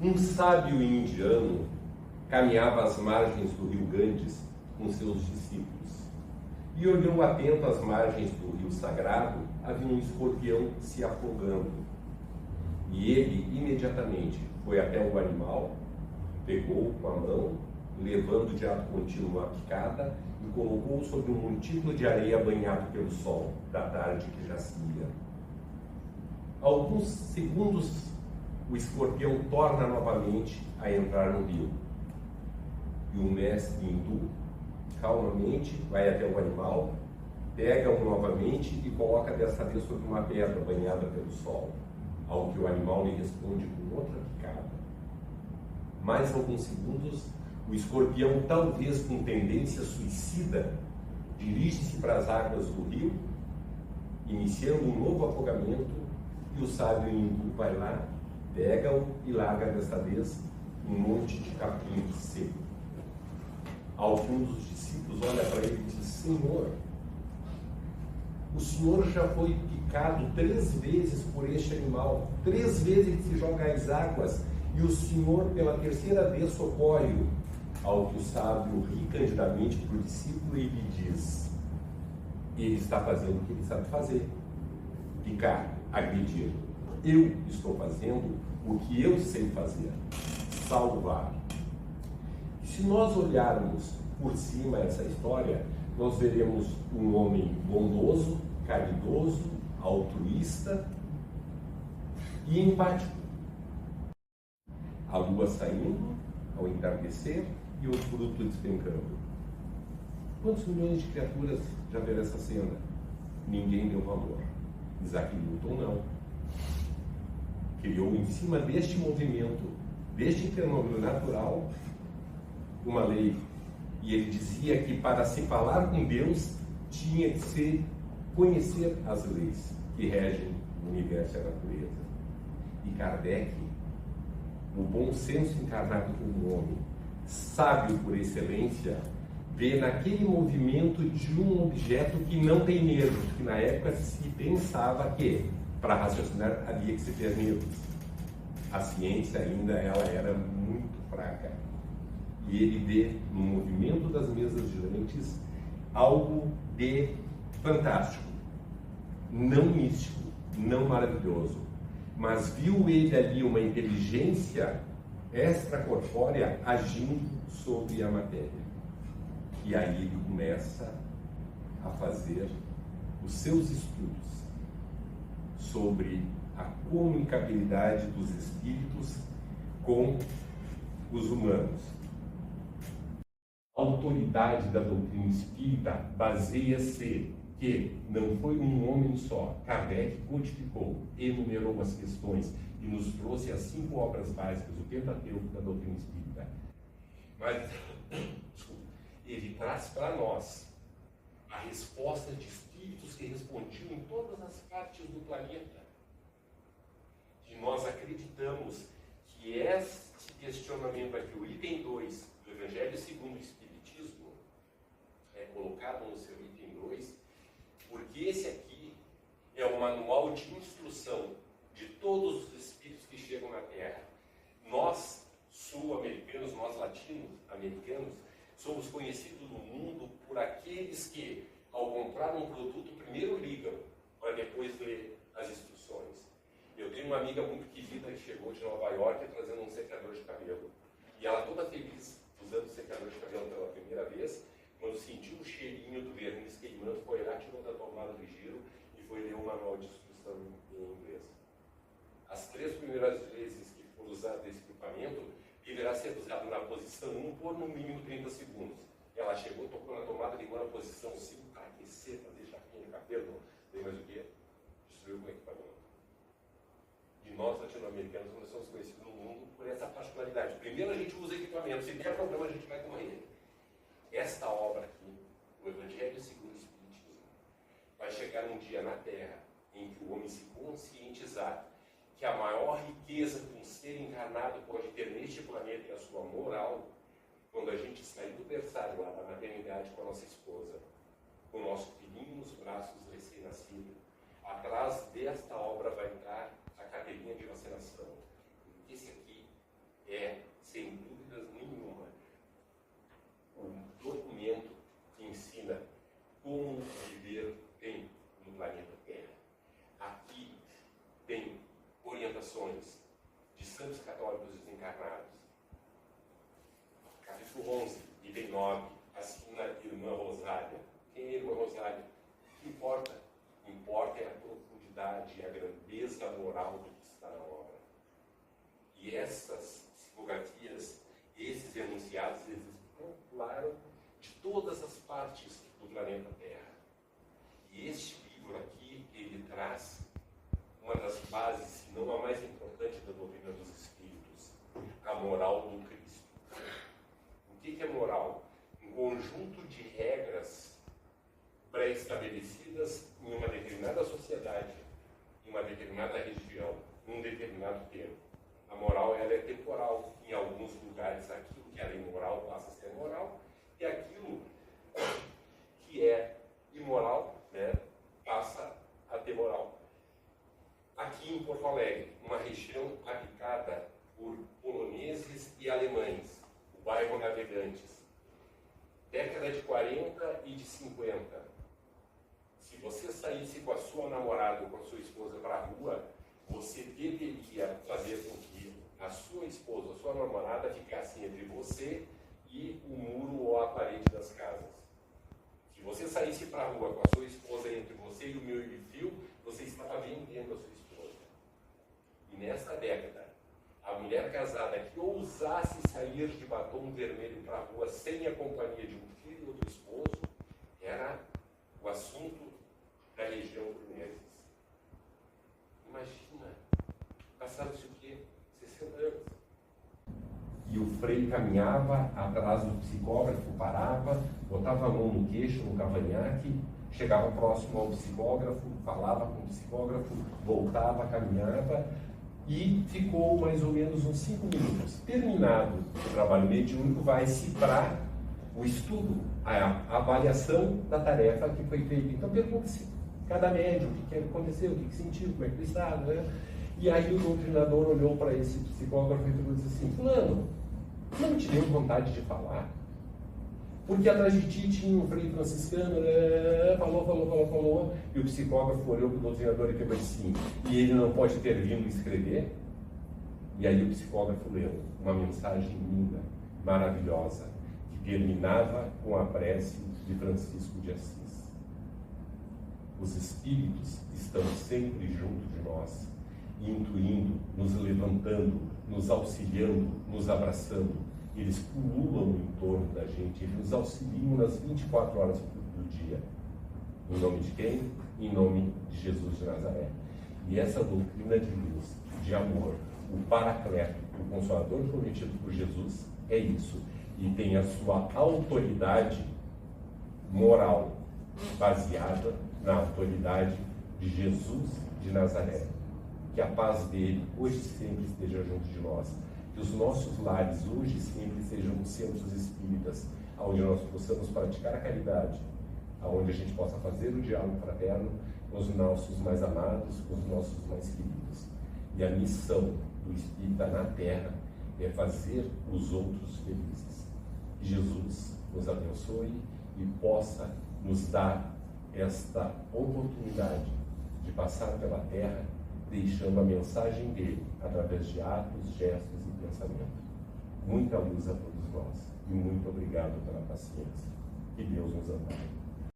Um sábio indiano caminhava às margens do rio Ganges com seus discípulos e olhou atento às margens do rio sagrado, havia um escorpião se afogando. E ele imediatamente foi até o animal, pegou com a mão, levando de ato contínuo uma picada e colocou sobre um montículo de areia banhado pelo sol da tarde que jazia. Alguns segundos, o escorpião torna novamente a entrar no rio. E o mestre hindu, calmamente, vai até o animal, pega-o novamente e coloca desta vez sobre uma pedra banhada pelo sol, ao que o animal lhe responde com outra picada. Mais alguns segundos, o escorpião, talvez com tendência suicida, dirige-se para as águas do rio, iniciando um novo afogamento, e o sábio hindu vai lá, pega-o e larga desta vez um monte de capim seco. Ao que um dos discípulos olha para ele e diz: Senhor, o senhor já foi picado 3 vezes por este animal, 3 vezes ele se joga às águas, e o senhor pela 3ª vez socorre-o. Ao que o sábio ri candidamente para o discípulo e lhe diz: ele está fazendo o que ele sabe fazer, picar, agredir. Eu estou fazendo o que eu sei fazer, salvar. Se nós olharmos por cima essa história, nós veremos um homem bondoso, caridoso, altruísta e empático. A lua saindo ao entardecer e o fruto despencando. Quantos milhões de criaturas já viram essa cena? Ninguém deu valor. Isaac Newton não. Criou em cima deste movimento, deste fenômeno natural, uma lei. E ele dizia que para se falar com Deus tinha que se conhecer as leis que regem o universo e a natureza. E Kardec, o bom senso encarnado como homem, sábio por excelência, vê naquele movimento de um objeto que não tem nervos, que na época se pensava que para raciocinar havia que se ter nervos. A ciência ainda ela era muito fraca. E ele vê no movimento das mesas girantes algo de fantástico, não místico, não maravilhoso, mas viu ele ali uma inteligência extracorpórea agindo sobre a matéria. E aí ele começa a fazer os seus estudos sobre a comunicabilidade dos espíritos com os humanos. A autoridade da doutrina espírita baseia-se que não foi um homem só. Kardec codificou, enumerou as questões e nos trouxe as 5 obras básicas, o Pentateuco da doutrina espírita. Mas ele traz para nós a resposta de espíritos que respondiam em todas as partes do planeta. E nós acreditamos que este questionamento aqui, o item 2 do Evangelho segundo o Espiritismo, é colocado no seu item 2, porque esse aqui é o manual de instrução de todos os espíritos que chegam na Terra. Nós, sul-americanos, nós latino-americanos, somos conhecidos no mundo por aqueles que, ao comprar um produto, primeiro ligam, para depois ler as instruções. Eu tenho uma amiga muito querida que chegou de Nova York trazendo um secador de cabelo. E ela toda feliz, usando o secador de cabelo pela primeira vez, quando sentiu o cheirinho do verniz queimando, foi lá, tirou da tomada do giro e foi ler o manual de instrução em inglês. As 3 primeiras vezes que for usado esse equipamento, deverá ser usado na posição 1 por no mínimo 30 segundos. Ela chegou, tocou na tomada, ligou na posição 5 para aquecer, fazer chapinha de cabelo, não mais o que? Destruiu com o equipamento. E nós, latino-americanos, nós somos conhecidos no mundo por essa particularidade. Primeiro a gente usa equipamento, se der problema a gente vai correr. Esta obra aqui, o Evangelho segundo o Espiritismo, vai chegar um dia na Terra em que o homem se conscientizar que a maior riqueza que um ser encarnado pode ter neste planeta é a sua moral, quando a gente sair do berçário lá da maternidade com a nossa esposa, com o nosso filhinho nos braços recém-nascido, atrás desta obra vai entrar a cadeirinha de vacinação. Esse aqui santos católicos desencarnados. Capítulo 11, item 9, assim na irmã Rosália. Quem é a irmã Rosália? O que importa? O que importa é a profundidade e a grandeza moral do que está na obra. E essas psicografias, esses enunciados, eles popularam de todas as partes do planeta Terra. E este livro aqui, ele traz uma das bases, se não a mais importante da doutrina dos Espíritos, a moral do Cristo. O que é moral? Um conjunto de regras pré-estabelecidas em uma determinada sociedade, em uma determinada região, num determinado tempo. A moral, ela é temporal. Em alguns lugares, aquilo que era imoral passa a ser moral, e aquilo que é imoral, né, passa a ter moral. Aqui em Porto Alegre, uma região habitada por poloneses e alemães, o bairro Navegantes, década de 40 e de 50. Se você saísse com a sua namorada ou com a sua esposa para a rua, você deveria fazer com que a sua esposa, a sua namorada, ficasse entre você e o muro ou a parede das casas. Se você saísse para a rua com a sua esposa entre você e o meio de fio, você estava vendendo a sua esposa. E nesta década, a mulher casada que ousasse sair de batom vermelho para a rua sem a companhia de um filho ou do esposo, era o assunto da região por meses. Imagina, passaram-se o quê? 60 anos. E o Frei caminhava atrás do psicógrafo, parava, botava a mão no queixo, no cavanhaque, chegava próximo ao psicógrafo, falava com o psicógrafo, voltava, caminhava e ficou mais ou menos uns 5 minutos. Terminado o trabalho mediúnico, vai-se para o estudo, a avaliação da tarefa que foi feita. Então pergunta-se cada médium o que aconteceu, o que sentiu, como é que ele está, né? E aí o doutrinador olhou para esse psicógrafo e disse assim: fulano, não te deu vontade de falar? Porque atrás de ti tinha um frei franciscano, falou, e o psicógrafo olhou para o doutrinador e pegou assim: e ele não pode ter vindo escrever? E aí o psicógrafo leu uma mensagem linda, maravilhosa, que terminava com a prece de Francisco de Assis. Os espíritos estão sempre junto de nós, intuindo, nos levantando, nos auxiliando, nos abraçando. Eles pululam em torno da gente, eles nos auxiliam nas 24 horas do dia. Em nome de quem? Em nome de Jesus de Nazaré. E essa doutrina de luz, de amor, o Paracleto, o Consolador prometido por Jesus, é isso. E tem a sua autoridade moral baseada na autoridade de Jesus de Nazaré. Que a paz dele hoje sempre esteja junto de nós. Que os nossos lares hoje sempre sejam centros espíritas, onde nós possamos praticar a caridade, onde a gente possa fazer o diálogo fraterno com os nossos mais amados, com os nossos mais queridos. E a missão do espírita na Terra é fazer os outros felizes. Que Jesus nos abençoe e possa nos dar esta oportunidade de passar pela Terra deixando a mensagem dele através de atos, gestos e pensamento. Muita luz a todos nós e muito obrigado pela paciência. Que Deus nos abençoe.